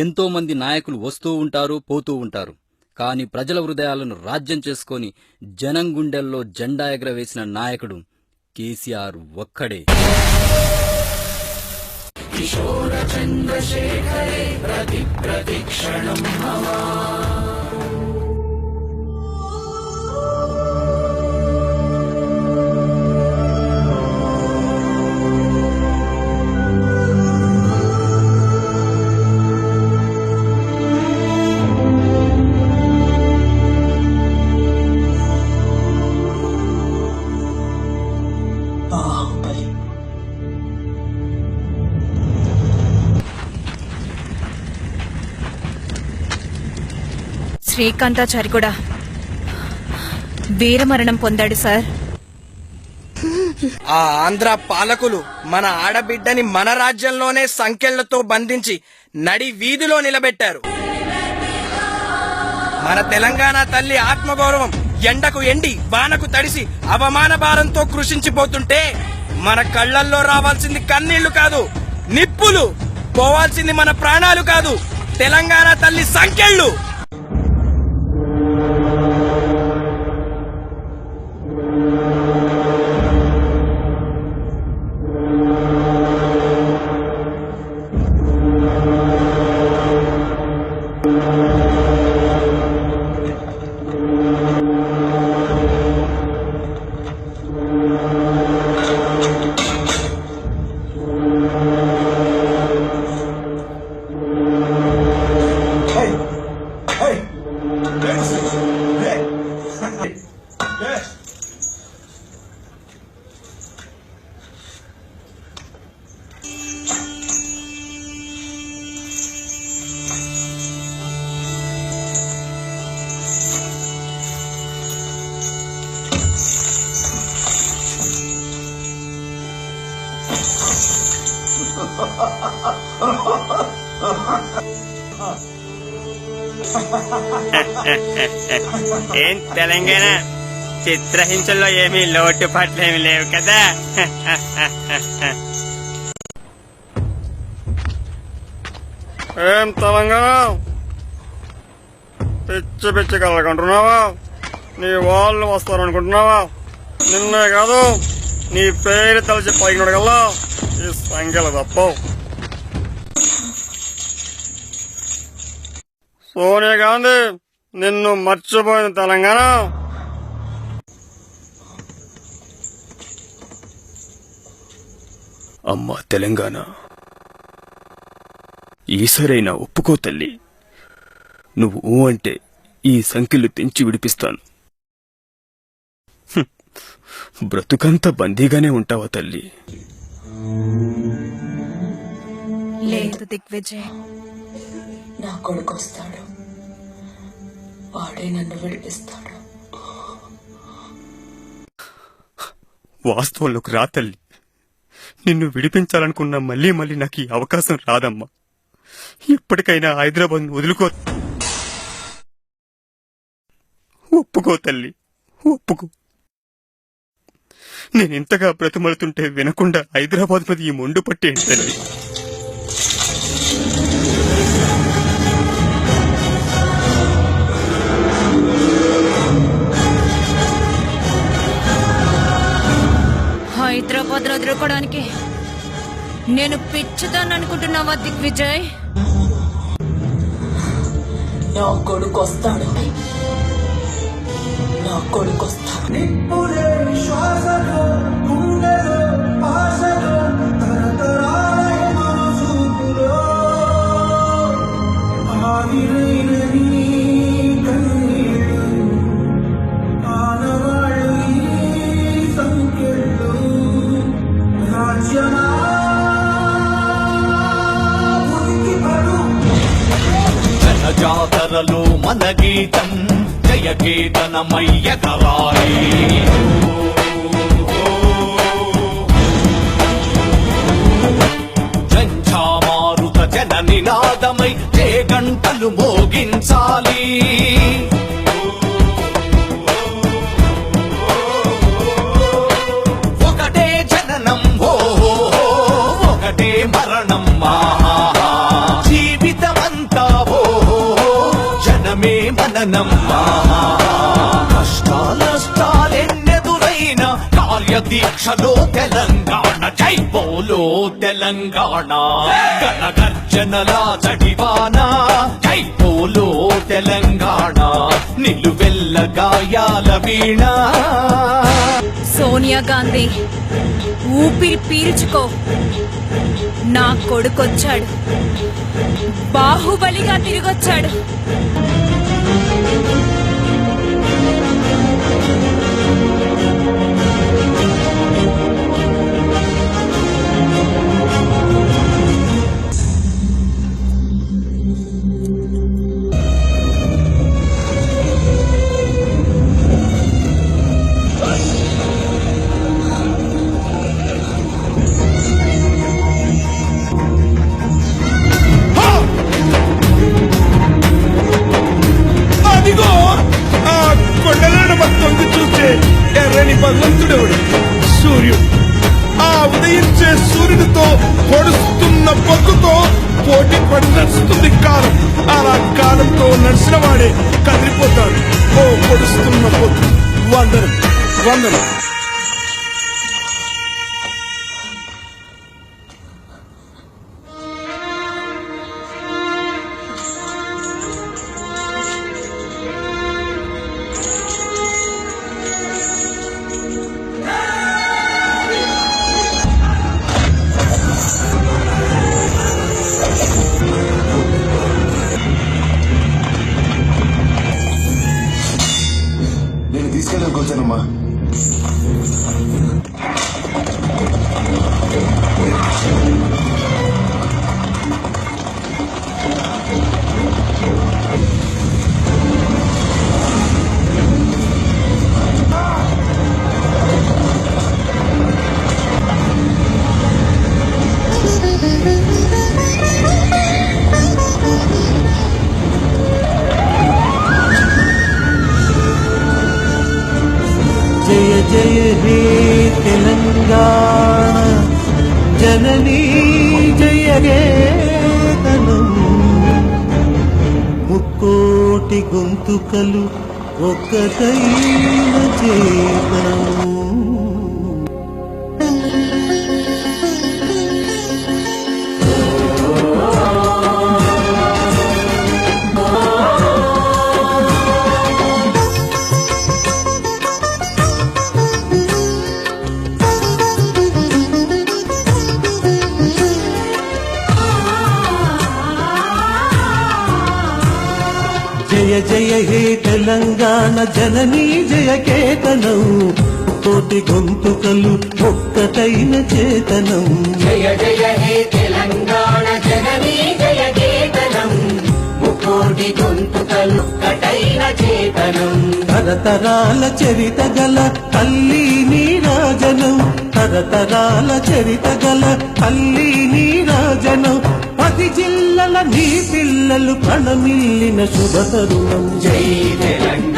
ఎంతో మంది నాయకులు వస్తూ ఉంటారు, పోతూ ఉంటారు. కాని ప్రజల హృదయాలను రాజ్యం చేసుకొని జనం గుండెల్లో జెండా ఎగరవేసిన నాయకుడు కేసీఆర్ ఒక్కడే. కిశోర చంద్రశేఖరే ప్రతి ప్రతిక్షణం మమా. శ్రీకాంతాచారి కూడా వీరమరణం పొందాడు సార్. ఆ ఆంధ్ర పాలకులు మన ఆడబిడ్డని మన రాజ్యంలోనే సంకెళ్లతో బంధించి నడి వీధిలో నిలబెట్టారు. మన తెలంగాణ తల్లి ఆత్మగౌరవం ఎండకు ఎండి వానకు తడిసి అవమాన భారంతో కృషించిపోతుంటే మన కళ్లల్లో రావాల్సింది కన్నీళ్లు కాదు, నిప్పులు. పోవాల్సింది మన ప్రాణాలు కాదు, తెలంగాణ తల్లి సంకెళ్ళు. ఏం తెలంగాణ చిత్రహింసల్లో ఏమీ లోటుపాట్లేమి లేవు కదా. ఏం తెలంగాణ పిచ్చి పిచ్చి కలగంటున్నావా? నీ వాళ్ళు వస్తారనుకుంటున్నావా? నిన్నే కాదు నీ పేరు తలచి పైకినడు కల్లా ఈ సంఖ్యలు తప్పవు. సోనియా గాంధీ నిన్ను మర్చిపోయిన తెలంగాణ. అమ్మా తెలంగాణ, ఈసారైనా ఒప్పుకో తల్లి. నువ్వు ఊ అంటే ఈ సంఖ్యలు తెంచి విడిపిస్తాను. బ్రతుకంతా బందీగానే ఉంటావా తల్లి? లేదు దిగ్విజయ్, నా కొడుకు వస్తాడు, వాడే నన్ను విడిపిస్తాడు. వాస్తవంలోకి రా తల్లి. నిన్ను విడిపించాలనుకున్నా మళ్ళీ మళ్ళీ నాకు ఈ అవకాశం రాదమ్మా. ఎప్పటికైనా హైదరాబాద్ వదులుకో. ఒప్పుకో తల్లి, ఒప్పుకో. నేనింతగా బ్రతిమలుతుంటే వినకుండా హైదరాబాద్ మీద ఈ మొండు పట్టేంటి తల్లి? హైదరాబాద్ వదులుకోవడానికి నేను పిచ్చిదాన్ని అనుకుంటున్నావా దిగ్విజయ్? నా కొడుకు వస్తాడు, నా కొడుకు వస్తాడు. జాతరలో మన గీతం జయ కేతనమయ్య కరాయి. జంఝామారుత జన నినాదమై జయ గంటలు మోగించాలి. ఒకటే జననం ఒకటే మరణం, జీవితమంతా జననం కష్టాలెన్నెదురైన కార్యదీక్షలో తెలంగాణ జై బోలో తెలంగాణ గణగర్జనల చడివాన జై బోలో తెలంగాణ నిలువెల్ల గాయాల వీణ సోనియా గాంధీ ఊపిరి పీల్చుకో, నా కొడుకొచ్చాడు, బాహుబలిగా తిరిగొచ్చాడు. అదిగో ఆ కొండలను మొత్తం చూస్తే ఎర్రని భగవంతుడెవడు? సూర్యుడు. ఆ ఉదయించే సూర్యుడితో పొడుస్తున్న పొద్దుతో పోటీ పడి నడుస్తుంది కాలం. అలా కాలంతో నడిచిన వాడే కదిలిపోతాడు. ఓ పొడుస్తున్న పొద్దు, వందనం వందనం. నేను తీసుకెళ్ళడానికి వచ్చానమ్మా. జయ జయ హే తెలంగాణ జననీ జయ గేతనం ముక్కోటి గొంతుకలు ఒక్కటైన చేతనం. జయ జయ హే తెలంగాణ జననీ జయ కేతనం కోటి గొంతుకలు ఒక్కటైన చేతనం. జయ జయ హే తెలంగాణ జననీ జయ కేతనం ముకోటి గొంతుకలు కటైన చేతనం. తరతరాల చరిత గల తల్లి నీరాజనం, తరతరాల చరిత గల తల్లి నీరాజనం. 10 జిల్లల నీ పిల్లలు ప్రణమిల్లిన శుభ తరుణం. జై తెలంగాణ